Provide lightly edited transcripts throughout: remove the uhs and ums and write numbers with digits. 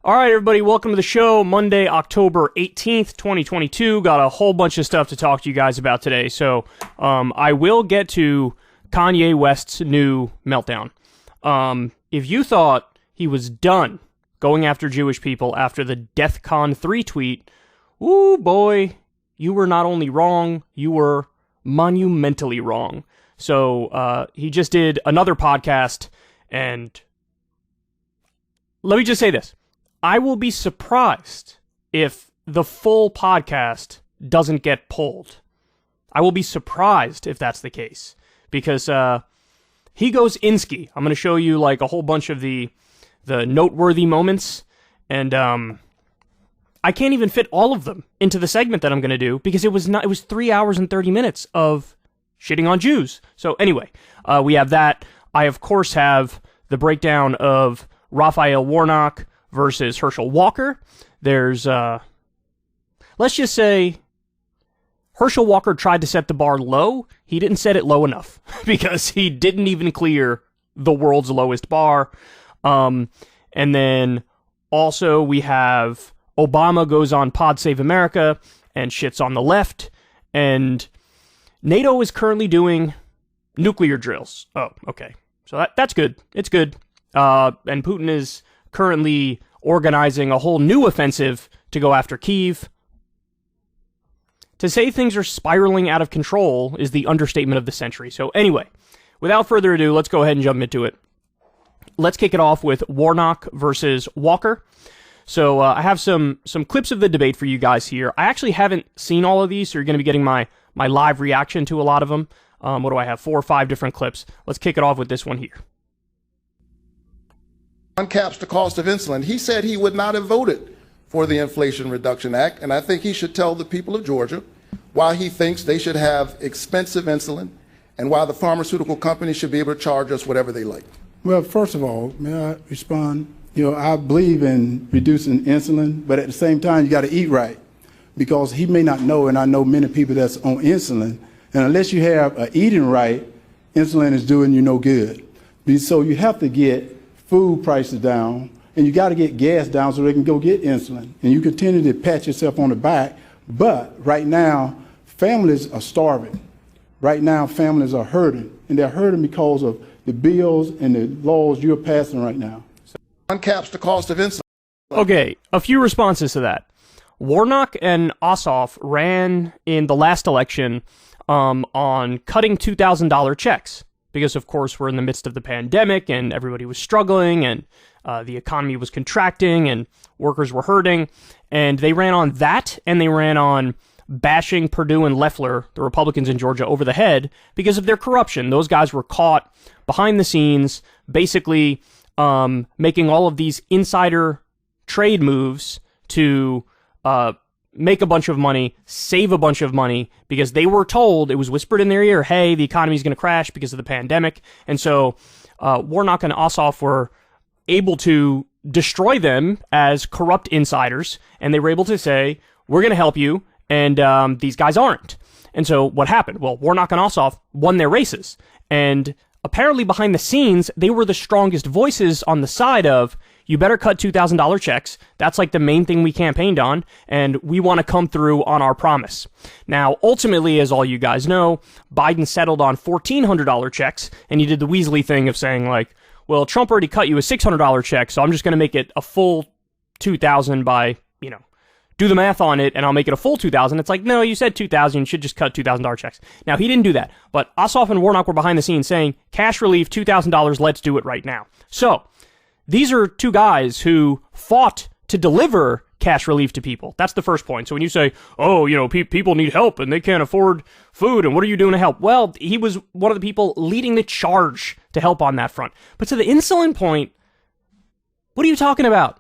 All right, everybody, welcome to the show. Monday, October 18th, 2022. Got a whole bunch of stuff to talk to you guys about today. So I will get to Kanye West's new meltdown. If you thought he was done going after Jewish people after the DEFCON 3 tweet, ooh, boy, you were not only wrong, you were monumentally wrong. So he just did another podcast, and let me just say this. I will be surprised if the full podcast doesn't get pulled. I will be surprised if that's the case. Because he goes Kulinski. I'm going to show you like a whole bunch of the noteworthy moments. And I can't even fit all of them into the segment that I'm going to do. Because it was 3 hours and 30 minutes of shitting on Jews. So anyway, we have that. I, of course, have the breakdown of Raphael Warnock versus Herschel Walker. There's, let's just say, Herschel Walker tried to set the bar low. He didn't set it low enough because he didn't even clear the world's lowest bar. And then also we have Obama goes on Pod Save America and shits on the left. And NATO is currently doing nuclear drills. Oh, okay. So that's good. It's good. And Putin is currently organizing a whole new offensive to go after Kyiv. To say things are spiraling out of control is the understatement of the century. So anyway, without further ado, let's go ahead and jump into it. Let's kick it off with Warnock versus Walker. So I have some clips of the debate for you guys here. I actually haven't seen all of these, so you're going to be getting my live reaction to a lot of them. What do I have? 4 or 5 different clips. Let's kick it off with this one here. Uncaps the cost of insulin. He said he would not have voted for the Inflation Reduction Act, and I think he should tell the people of Georgia why he thinks they should have expensive insulin and why the pharmaceutical companies should be able to charge us whatever they like. Well, first of all, may I respond? I believe in reducing insulin, but at the same time, you got to eat right, because he may not know, and I know many people that's on insulin, and unless you have eating right, insulin is doing you no good. So you have to get food prices down, and you got to get gas down so they can go get insulin. And you continue to pat yourself on the back, but right now, families are starving. Right now, families are hurting, and they're hurting because of the bills and the laws you're passing right now. Uncaps the cost of insulin. Okay, a few responses to that. Warnock and Ossoff ran in the last election on cutting $2,000 checks. Because, of course, we're in the midst of the pandemic, and everybody was struggling, and the economy was contracting, and workers were hurting. And they ran on that, and they ran on bashing Perdue and Loeffler, the Republicans in Georgia, over the head because of their corruption. Those guys were caught behind the scenes, basically making all of these insider trade moves to make a bunch of money, save a bunch of money, because they were told, it was whispered in their ear, hey, the economy's going to crash because of the pandemic. And so Warnock and Ossoff were able to destroy them as corrupt insiders, and they were able to say, we're going to help you, and these guys aren't. And so what happened? Well, Warnock and Ossoff won their races, and apparently behind the scenes, they were the strongest voices on the side of, you better cut $2,000 checks. That's like the main thing we campaigned on, and we want to come through on our promise. Now, ultimately, as all you guys know, Biden settled on $1,400 checks, and he did the Weasley thing of saying, like, well, Trump already cut you a $600 check, so I'm just going to make it a full $2,000 by, do the math on it, and I'll make it a full $2,000. It's like, no, you said $2,000, you should just cut $2,000 checks. Now, he didn't do that, but Ossoff and Warnock were behind the scenes saying, cash relief, $2,000, let's do it right now. So, these are two guys who fought to deliver cash relief to people. That's the first point. So when you say, oh, people need help and they can't afford food, and what are you doing to help? Well, he was one of the people leading the charge to help on that front. But to the insulin point, what are you talking about?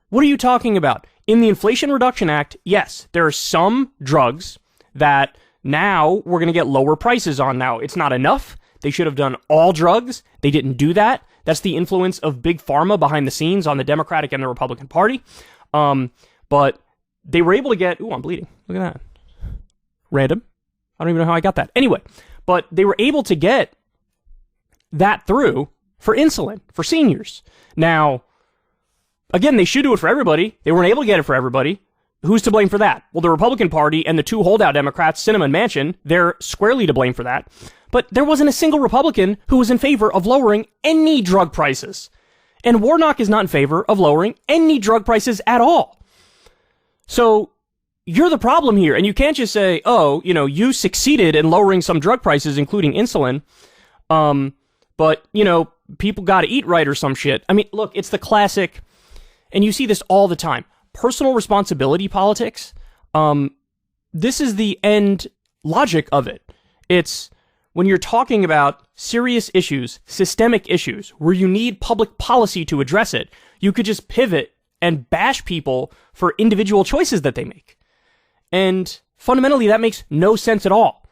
What are you talking about? In the Inflation Reduction Act, yes, there are some drugs that now we're going to get lower prices on. Now, it's not enough. They should have done all drugs. They didn't do that. That's the influence of Big Pharma behind the scenes on the Democratic and the Republican Party. But they were able to get... Ooh, I'm bleeding. Look at that. Random. I don't even know how I got that. Anyway, but they were able to get that through for insulin, for seniors. Now, again, they should do it for everybody. They weren't able to get it for everybody. Who's to blame for that? Well, the Republican Party and the two holdout Democrats, Sinema and Manchin, they're squarely to blame for that. But there wasn't a single Republican who was in favor of lowering any drug prices. And Warnock is not in favor of lowering any drug prices at all. So you're the problem here. And you can't just say, oh, you know, you succeeded in lowering some drug prices, including insulin. But, you know, people got to eat right or some shit. I mean, look, it's the classic, and you see this all the time. Personal responsibility politics. This is the end logic of it. It's when you're talking about serious issues, systemic issues, where you need public policy to address it, you could just pivot and bash people for individual choices that they make. And fundamentally, that makes no sense at all.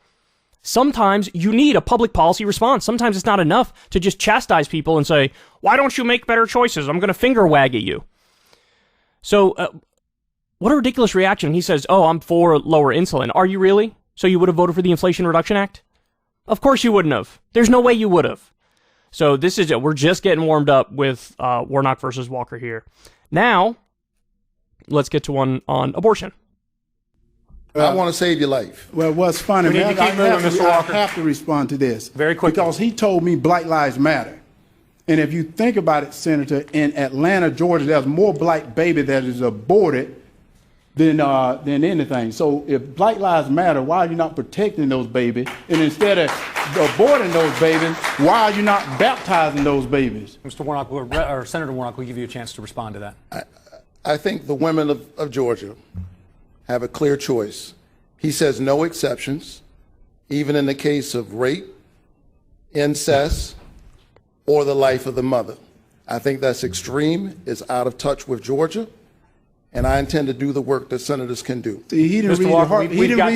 Sometimes you need a public policy response. Sometimes it's not enough to just chastise people and say, why don't you make better choices? I'm going to finger wag at you. So, what a ridiculous reaction. He says, oh, I'm for lower insulin. Are you really? So you would have voted for the Inflation Reduction Act? Of course you wouldn't have. There's no way you would have. So this is it. We're just getting warmed up with Warnock versus Walker here. Now, let's get to one on abortion. I want to save your life. Well, what's funny, We need man, to keep moving, Mr. Walker. I have to respond to this. Very quickly. Because he told me Black Lives Matter. And if you think about it, Senator, in Atlanta, Georgia, there's more black baby that is aborted than anything. So if Black Lives Matter, why are you not protecting those babies? And instead of aborting those babies, why are you not baptizing those babies? Mr. Warnock, or Senator Warnock, will give you a chance to respond to that. I think the women of Georgia have a clear choice. He says no exceptions, even in the case of rape, incest, or the life of the mother. I think that's extreme. It's out of touch with Georgia. And I intend to do the work that senators can do. See, he didn't read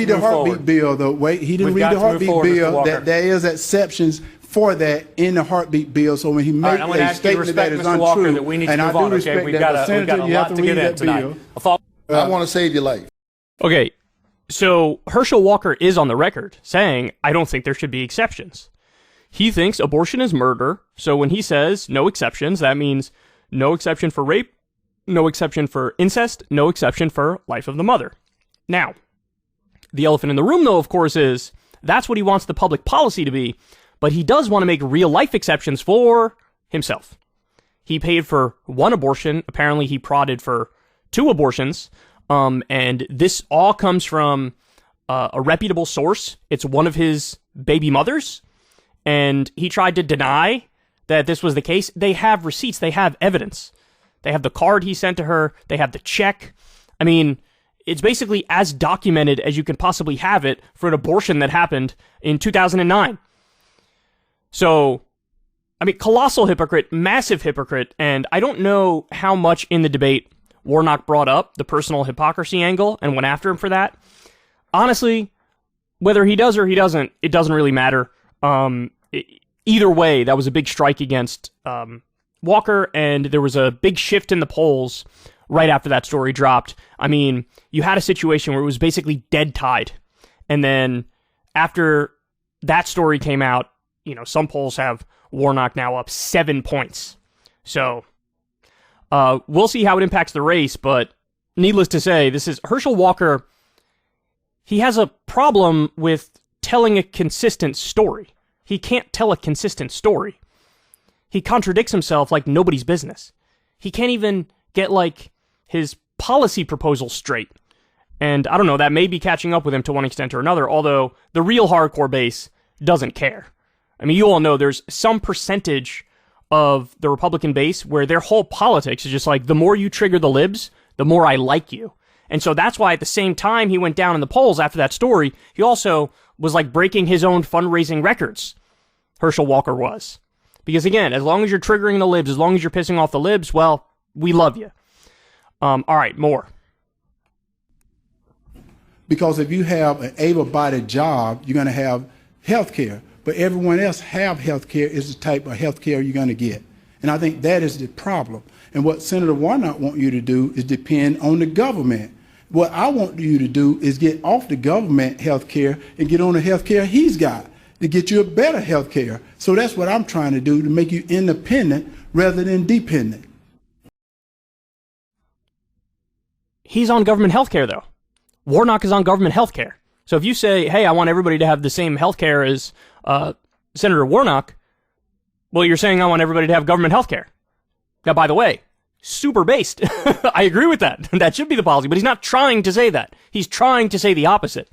the heartbeat bill, though. Wait, he didn't read the heartbeat bill. That there is exceptions for that in the heartbeat bill. So when he makes a statement that is untrue, and I do respect that, but Senator, you have to read that bill. I want to save your life. Okay, so Herschel Walker is on the record saying, I don't think there should be exceptions. He thinks abortion is murder. So when he says no exceptions, that means no exception for rape, no exception for incest, no exception for life of the mother. Now, the elephant in the room, though, of course, is that's what he wants the public policy to be, but he does want to make real-life exceptions for himself. He paid for one abortion. Apparently, he prodded for 2 abortions, and this all comes from a reputable source. It's one of his baby mothers, and he tried to deny that this was the case. They have receipts. They have evidence. They have the card he sent to her. They have the check. I mean, it's basically as documented as you can possibly have it for an abortion that happened in 2009. So, I mean, colossal hypocrite, massive hypocrite, and I don't know how much in the debate Warnock brought up the personal hypocrisy angle and went after him for that. Honestly, whether he does or he doesn't, it doesn't really matter. Either way, that was a big strike against Walker, and there was a big shift in the polls right after that story dropped. I mean, you had a situation where it was basically dead tied. And then after that story came out, you know, some polls have Warnock now up 7 points. So we'll see how it impacts the race, but needless to say, this is Herschel Walker. He has a problem with telling a consistent story. He can't tell a consistent story. He contradicts himself like nobody's business. He can't even get, like, his policy proposals straight. And I don't know, that may be catching up with him to one extent or another, although the real hardcore base doesn't care. I mean, you all know there's some percentage of the Republican base where their whole politics is just like, the more you trigger the libs, the more I like you. And so that's why at the same time he went down in the polls after that story, he also was like breaking his own fundraising records. Herschel Walker was. Because again, as long as you're triggering the libs, as long as you're pissing off the libs, well, we love you. All right, more. Because if you have an able-bodied job, you're going to have health care. But everyone else have health care is the type of health care you're going to get. And I think that is the problem. And what Senator Warnock wants you to do is depend on the government. What I want you to do is get off the government health care and get on the health care he's got to get you a better health care. So that's what I'm trying to do, to make you independent rather than dependent. He's on government health care, though. Warnock is on government health care. So if you say, hey, I want everybody to have the same health care as Senator Warnock, well, you're saying I want everybody to have government health care. Now, by the way, super based. I agree with that. That should be the policy, but he's not trying to say that. He's trying to say the opposite.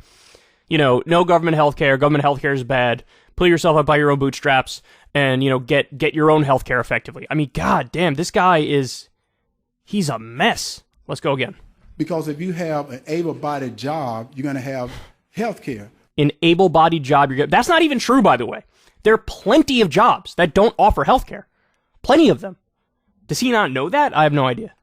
You know, no government health care. Government health care is bad. Pull yourself up by your own bootstraps and, you know, get your own health care effectively. I mean, god damn, this guy he's a mess. Let's go again. Because if you have an able-bodied job, you're going to have health care. An able-bodied job, that's not even true, by the way. There are plenty of jobs that don't offer health care. Plenty of them. Does he not know that? I have no idea.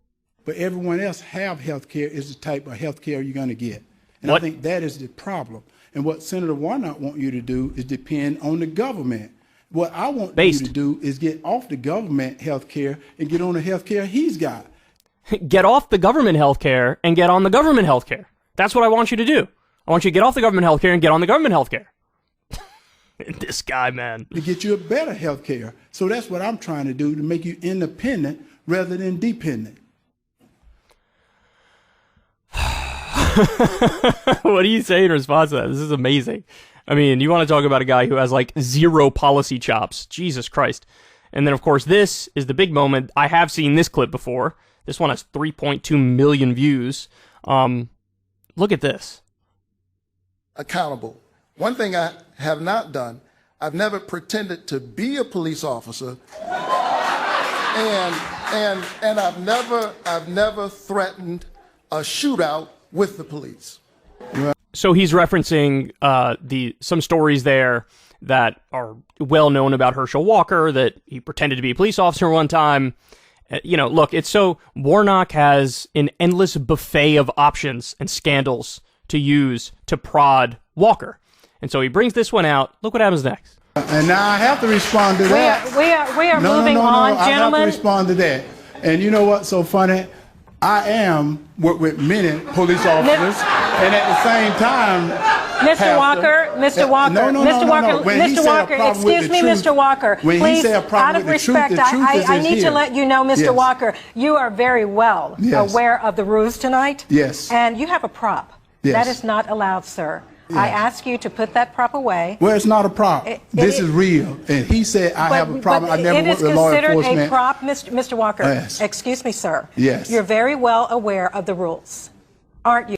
But everyone else have health care is the type of health care you're going to get. And what? I think that is the problem. And what Senator Warnock wants you to do is depend on the government. What I want you to do is get off the government health care and get on the health care he's got. Get off the government health care and get on the government health care. That's what I want you to do. I want you to get off the government health care and get on the government health care. This guy, man. To get you a better health care. So that's what I'm trying to do, to make you independent rather than dependent. What do you say in response to that? This is amazing. I mean, you want to talk about a guy who has like zero policy chops. Jesus Christ. And then, of course, this is the big moment. I have seen this clip before. This one has 3.2 million views. Look at this. Accountable. One thing I have not done, I've never pretended to be a police officer, and I've never threatened a shootout with the police. So he's referencing some stories there that are well known about Herschel Walker, that he pretended to be a police officer one time. You know, look, Warnock has an endless buffet of options and scandals to use to prod Walker. And so he brings this one out. Look what happens next. And now I have to respond to that. We are moving on, gentlemen. I have to respond to that. And you know what's so funny? I work with many police officers, and at the same time, Mr. Walker, excuse me, Mr. Walker, please, out of respect, I need to let you know, Mr. Walker, you are very well aware of the rules tonight. Yes. And you have a prop. Yes. That is not allowed, sir. Yes. I ask you to put that prop away. Well, it's not a prop. This is real. And he said, I have a problem. I never worked with law enforcement. It is considered a prop, Mr. Walker. Yes. Excuse me, sir. Yes. You're very well aware of the rules, aren't you?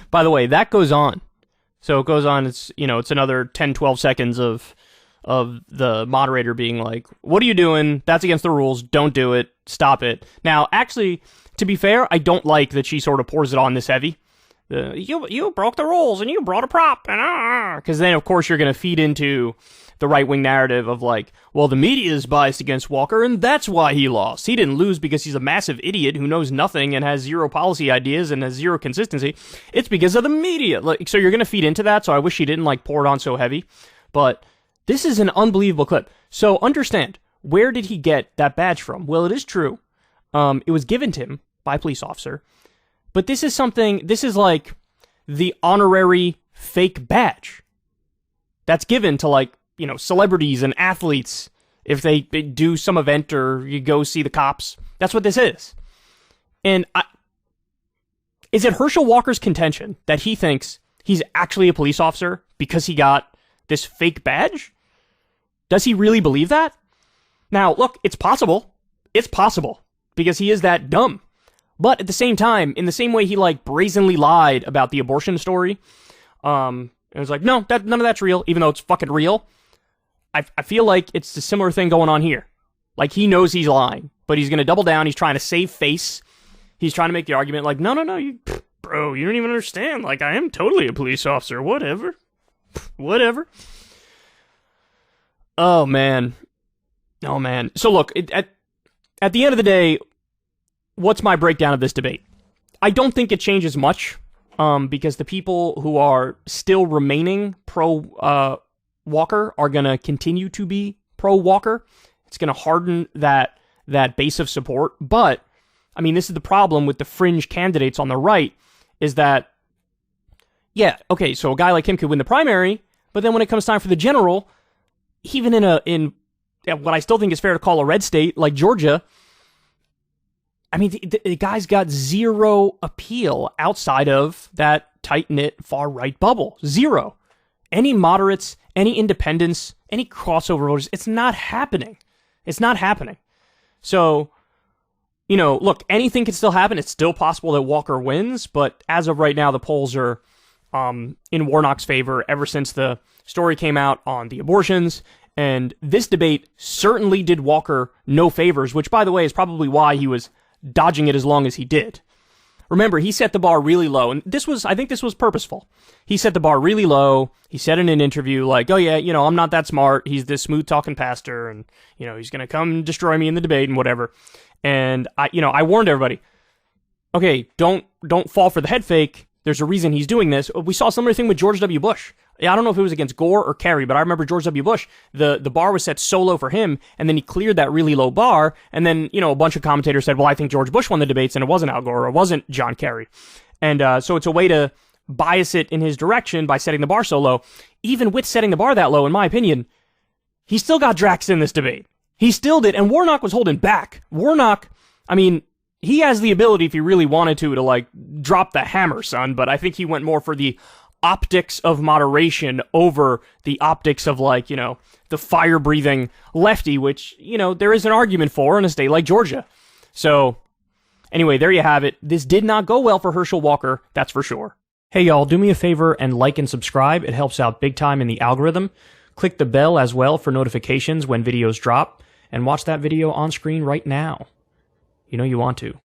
By the way, that goes on. So it goes on. It's another 10, 12 seconds of the moderator being like, what are you doing? That's against the rules. Don't do it. Stop it. Now, actually, to be fair, I don't like that she sort of pours it on this heavy. You broke the rules and you brought a prop, and because then of course you're going to feed into the right-wing narrative of like, well, the media is biased against Walker and that's why he lost. He didn't lose because he's a massive idiot who knows nothing and has zero policy ideas and has zero consistency. It's because of the media. So you're going to feed into that. So I wish she didn't like pour it on so heavy, but this is an unbelievable clip. So understand, where did he get that badge from? Well, it is true. It was given to him by a police officer. But this is like the honorary fake badge that's given to, like, celebrities and athletes if they do some event or you go see the cops. That's what this is. And is it Herschel Walker's contention that he thinks he's actually a police officer because he got this fake badge? Does he really believe that? Now, look, it's possible. It's possible because he is that dumb. But at the same time, in the same way he like brazenly lied about the abortion story, it was like, no, none of that's real, even though it's fucking real. I feel like it's a similar thing going on here. Like he knows he's lying, but he's gonna double down. He's trying to save face. He's trying to make the argument like, no, bro, you don't even understand. Like I am totally a police officer. Whatever. Oh man. So look, at the end of the day, what's my breakdown of this debate? I don't think it changes much, because the people who are still remaining pro-Walker are going to continue to be pro-Walker. It's going to harden that base of support. But, I mean, this is the problem with the fringe candidates on the right, is that, yeah, okay, so a guy like him could win the primary, but then when it comes time for the general, even in what I still think is fair to call a red state like Georgia, I mean, the guy's got zero appeal outside of that tight-knit far-right bubble. Zero. Any moderates, any independents, any crossover voters, it's not happening. It's not happening. So, you know, look, anything can still happen. It's still possible that Walker wins, but as of right now, the polls are in Warnock's favor ever since the story came out on the abortions. And this debate certainly did Walker no favors, which, by the way, is probably why he was dodging it as long as he did. Remember, he set the bar really low, and I think this was purposeful. He set the bar really low. He said in an interview, like, oh yeah, you know, I'm not that smart. He's this smooth-talking pastor, and, you know, he's going to come destroy me in the debate and whatever. And, I warned everybody, okay, don't fall for the head fake. There's a reason he's doing this. We saw a similar thing with George W. Bush. I don't know if it was against Gore or Kerry, but I remember George W. Bush, the bar was set so low for him, and then he cleared that really low bar, and then, you know, a bunch of commentators said, well, I think George Bush won the debates, and it wasn't Al Gore, or it wasn't John Kerry. And so it's a way to bias it in his direction by setting the bar so low. Even with setting the bar that low, in my opinion, he still got Drax in this debate. He still did, and Warnock was holding back. Warnock, I mean, he has the ability, if he really wanted to like, drop the hammer, son, but I think he went more for the optics of moderation over the optics of, like, you know, the fire-breathing lefty, which, you know, there is an argument for in a state like Georgia. So, anyway, there you have it. This did not go well for Herschel Walker, that's for sure. Hey, y'all, do me a favor and like and subscribe. It helps out big time in the algorithm. Click the bell as well for notifications when videos drop, and watch that video on screen right now. You know you want to.